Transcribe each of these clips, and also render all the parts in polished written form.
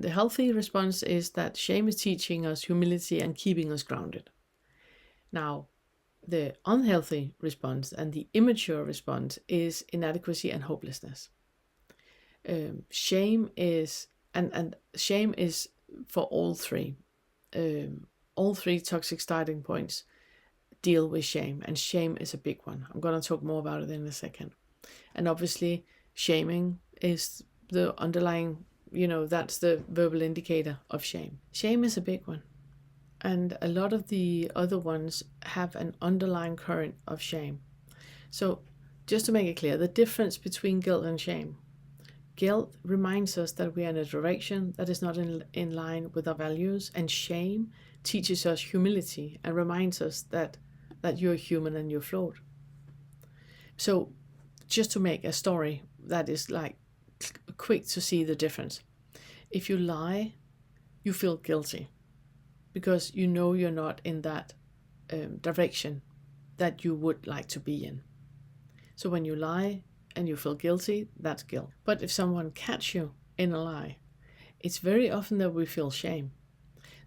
The healthy response is that shame is teaching us humility and keeping us grounded. Now, the unhealthy response and the immature response is inadequacy and hopelessness. Shame is, and shame is for all three. All three toxic starting points deal with shame, and shame is a big one. I'm going to talk more about it in a second. And obviously, shaming is the underlying, that's the verbal indicator of shame. Shame is a big one. And a lot of the other ones have an underlying current of shame. So just to make it clear, the difference between guilt and shame. Guilt reminds us that we are in a direction that is not in line with our values, and shame teaches us humility and reminds us that you're human and you're flawed. So just to make a story that is like quick to see the difference. If you lie, you feel guilty because you know you're not in that direction that you would like to be in. So when you lie and you feel guilty, that's guilt. But if someone catch you in a lie, it's very often that we feel shame.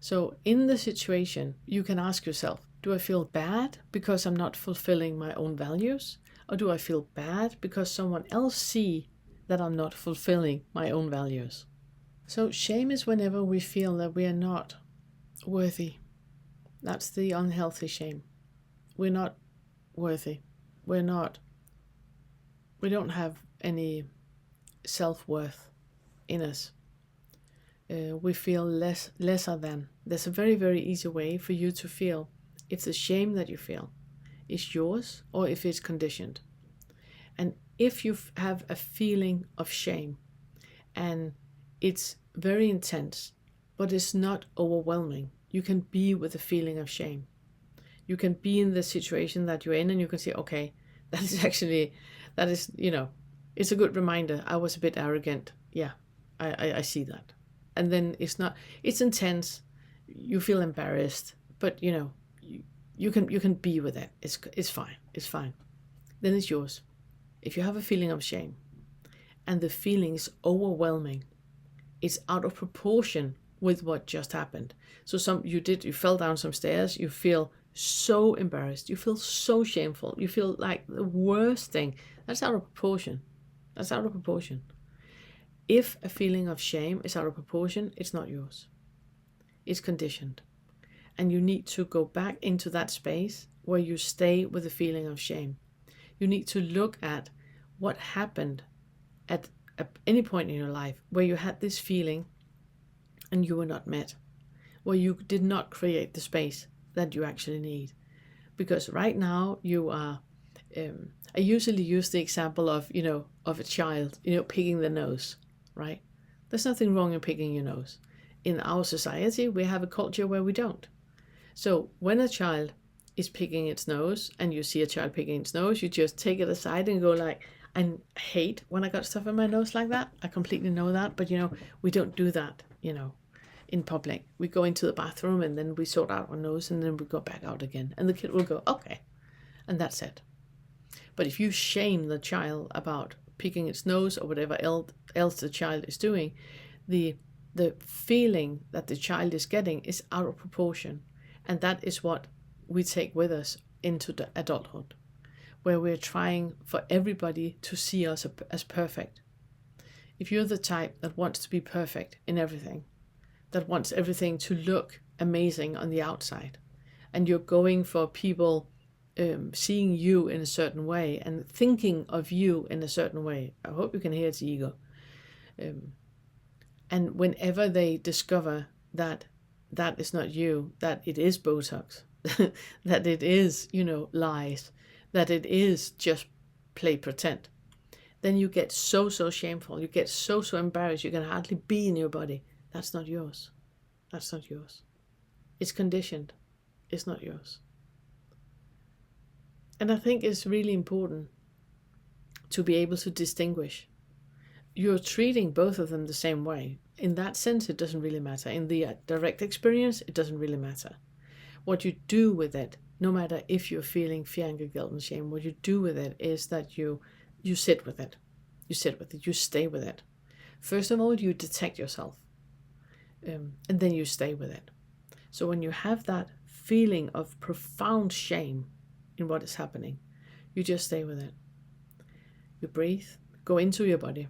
So in the situation, you can ask yourself, do I feel bad because I'm not fulfilling my own values? Or do I feel bad because someone else see that I'm not fulfilling my own values? So shame is whenever we feel that we are not worthy. That's the unhealthy shame. We're not worthy. We don't have any self-worth in us. We feel lesser than. There's a very, very easy way for you to feel if the shame that you feel is yours or if it's conditioned. And if you have a feeling of shame and it's very intense, but it's not overwhelming, you can be with the feeling of shame. You can be in the situation that you're in and you can say, okay, that is, it's a good reminder. I was a bit arrogant. Yeah, I see that. And then it's intense. You feel embarrassed, but you can be with it. It's fine. It's fine. Then it's yours. If you have a feeling of shame and the feeling is overwhelming, it's out of proportion with what just happened. So you fell down some stairs, you feel so embarrassed, you feel so shameful, you feel like the worst thing. That's out of proportion. That's out of proportion. If a feeling of shame is out of proportion, it's not yours. It's conditioned. And you need to go back into that space where you stay with the feeling of shame. You need to look at what happened at any point in your life where you had this feeling and you were not met, where you did not create the space that you actually need. Because right now you are, I usually use the example of a child, picking the nose, right? There's nothing wrong in picking your nose. In our society, we have a culture where we don't. So when a child is picking its nose and you see a child picking its nose, you just take it aside and go like, I hate when I got stuff in my nose like that. I completely know that, but we don't do that, in public. We go into the bathroom and then we sort out our nose and then we go back out again. And the kid will go, okay. And that's it. But if you shame the child about picking its nose or whatever else the child is doing, the feeling that the child is getting is out of proportion. And that is what we take with us into the adulthood, where we're trying for everybody to see us as perfect. If you're the type that wants to be perfect in everything, that wants everything to look amazing on the outside, and you're going for people seeing you in a certain way and thinking of you in a certain way, I hope you can hear its ego. And whenever they discover that is not you, that it is Botox, that it is, lies, that it is just play pretend, then you get so shameful. You get so embarrassed. You can hardly be in your body. That's not yours. That's not yours. It's conditioned. It's not yours. And I think it's really important to be able to distinguish. You're treating both of them the same way. In that sense, it doesn't really matter. In the direct experience, it doesn't really matter. What you do with it, no matter if you're feeling fear, anger, guilt, and shame, what you do with it is that you sit with it. You sit with it. You stay with it. First of all, you detect yourself. And then you stay with it. So when you have that feeling of profound shame in what is happening, you just stay with it. You breathe, go into your body,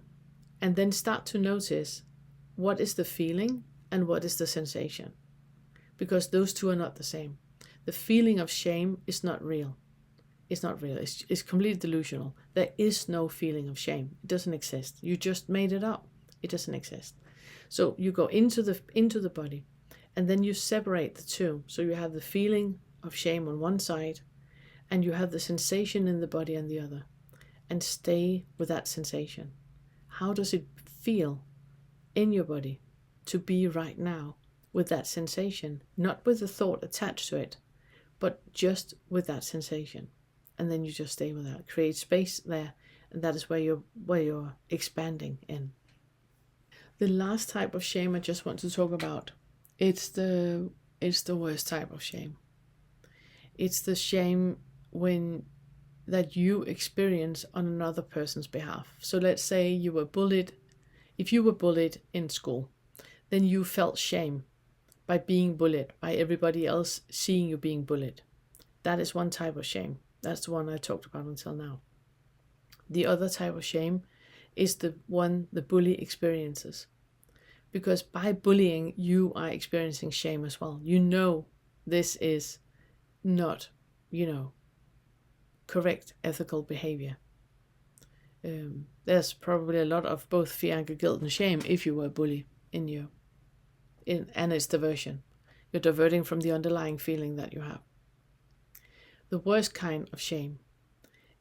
and then start to notice what is the feeling and what is the sensation. Because those two are not the same. The feeling of shame is not real. It's not real. It's completely delusional. There is no feeling of shame. It doesn't exist. You just made it up. It doesn't exist. So you go into the body, and then you separate the two. So you have the feeling of shame on one side, and you have the sensation in the body on the other. And stay with that sensation. How does it feel in your body to be right now with that sensation? Not with the thought attached to it, but just with that sensation. And then you just stay with that. Create space there, and that is where you're expanding in. The last type of shame I just want to talk about, it's the worst type of shame. It's the shame that you experience on another person's behalf. So let's say you were bullied. If you were bullied in school, then you felt shame by being bullied, by everybody else seeing you being bullied. That is one type of shame. That's the one I talked about until now. The other type of shame is the one the bully experiences. Because by bullying, you are experiencing shame as well. You know this is not, correct ethical behavior. There's probably a lot of both fear, anger, guilt, and shame if you were a bully in you. And it's diversion. You're diverting from the underlying feeling that you have. The worst kind of shame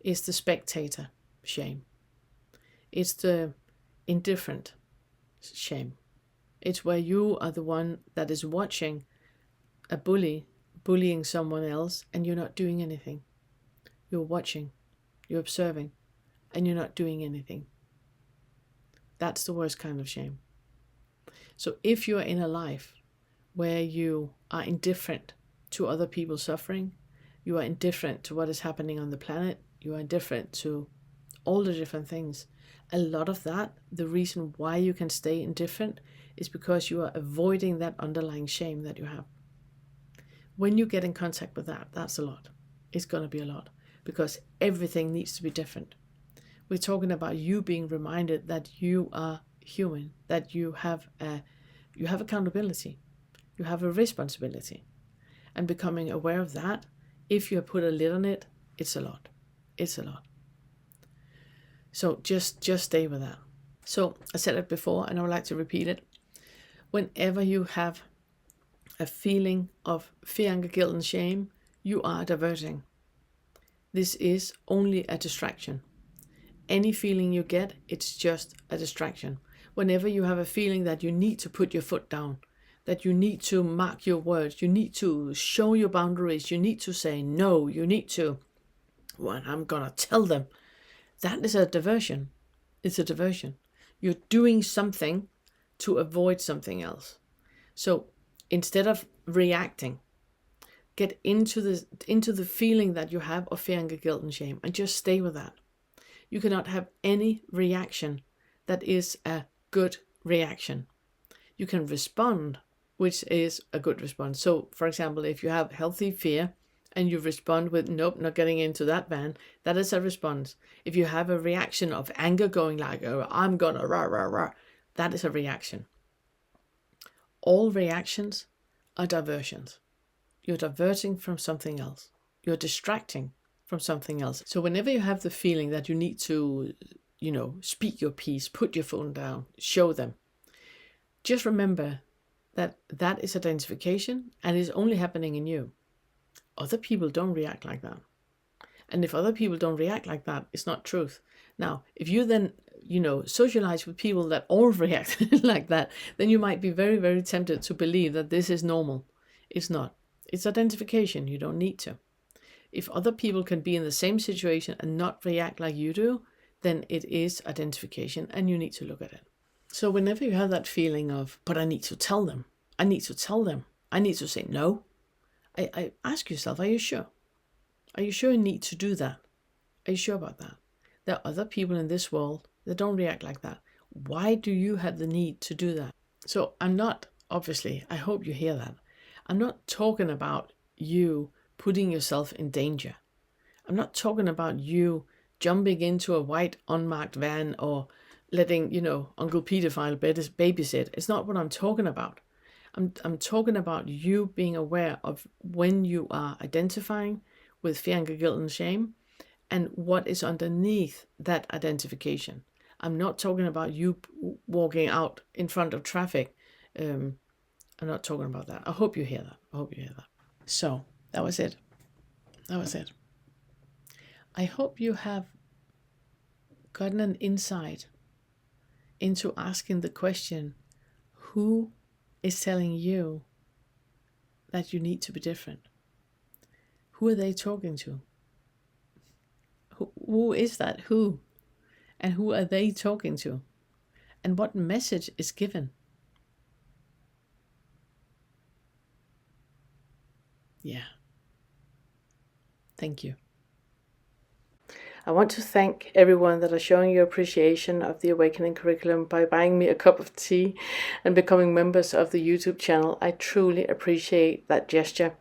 is the spectator shame. It's the indifferent shame. It's where you are the one that is watching a bully bullying someone else, and you're not doing anything. You're watching, you're observing, and you're not doing anything. That's the worst kind of shame. So if you are in a life where you are indifferent to other people suffering, you are indifferent to what is happening on the planet, you are indifferent to all the different things, a lot of that, the reason why you can stay indifferent is because you are avoiding that underlying shame that you have. When you get in contact with that, that's a lot. It's going to be a lot because everything needs to be different. We're talking about you being reminded that you are human, that you have accountability, you have a responsibility, and becoming aware of that. If you put a lid on it, it's a lot. It's a lot. So just stay with that. So I said it before, and I would like to repeat it. Whenever you have a feeling of fear, anger, guilt, and shame, you are diverting. This is only a distraction. Any feeling you get, it's just a distraction. Whenever you have a feeling that you need to put your foot down, that you need to mark your words, you need to show your boundaries, you need to say no, you need to, well, I'm gonna tell them. That is a diversion. It's a diversion. You're doing something to avoid something else. So instead of reacting, get into the feeling that you have of fear, anger, guilt, and shame, and just stay with that. You cannot have any reaction that is a good reaction. You can respond, which is a good response. So, for example, if you have healthy fear and you respond with, nope, not getting into that van, that is a response. If you have a reaction of anger going like, oh, I'm gonna rah, rah, rah, that is a reaction. All reactions are diversions. You're diverting from something else. You're distracting from something else. So whenever you have the feeling that you need to, speak your piece, put your phone down, show them, just remember that that is identification and is only happening in you. Other people don't react like that. And if other people don't react like that, it's not truth. Now, if you then, socialize with people that all react like that, then you might be very, very tempted to believe that this is normal. It's not. It's identification. You don't need to. If other people can be in the same situation and not react like you do, then it is identification and you need to look at it. So whenever you have that feeling of, but I need to tell them, I need to say no, I ask yourself, are you sure? Are you sure you need to do that? Are you sure about that? There are other people in this world that don't react like that. Why do you have the need to do that? So I'm not obviously, I hope you hear that. I'm not talking about you putting yourself in danger. I'm not talking about you jumping into a white unmarked van or letting, Uncle Pedophile babysit. It's not what I'm talking about. I'm talking about you being aware of when you are identifying with fear, anger, guilt, and shame, and what is underneath that identification. I'm not talking about you walking out in front of traffic. I'm not talking about that. I hope you hear that. So that was it. I hope you have gotten an insight into asking the question, who is telling you that you need to be different? Who are they talking to? Who is that who? And who are they talking to? And what message is given? Yeah. Thank you. I want to thank everyone that are showing your appreciation of the Awakening curriculum by buying me a cup of tea and becoming members of the YouTube channel. I truly appreciate that gesture.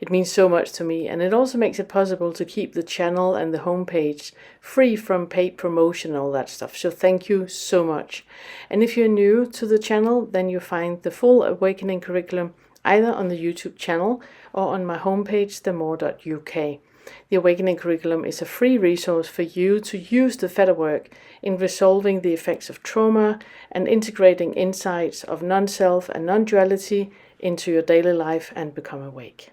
It means so much to me, and it also makes it possible to keep the channel and the homepage free from paid promotion and all that stuff. So thank you so much. And if you're new to the channel, then you find the full Awakening curriculum either on the YouTube channel or on my homepage, themore.uk. The Awakening curriculum is a free resource for you to use the FetterWork in resolving the effects of trauma and integrating insights of non-self and non-duality into your daily life and become awake.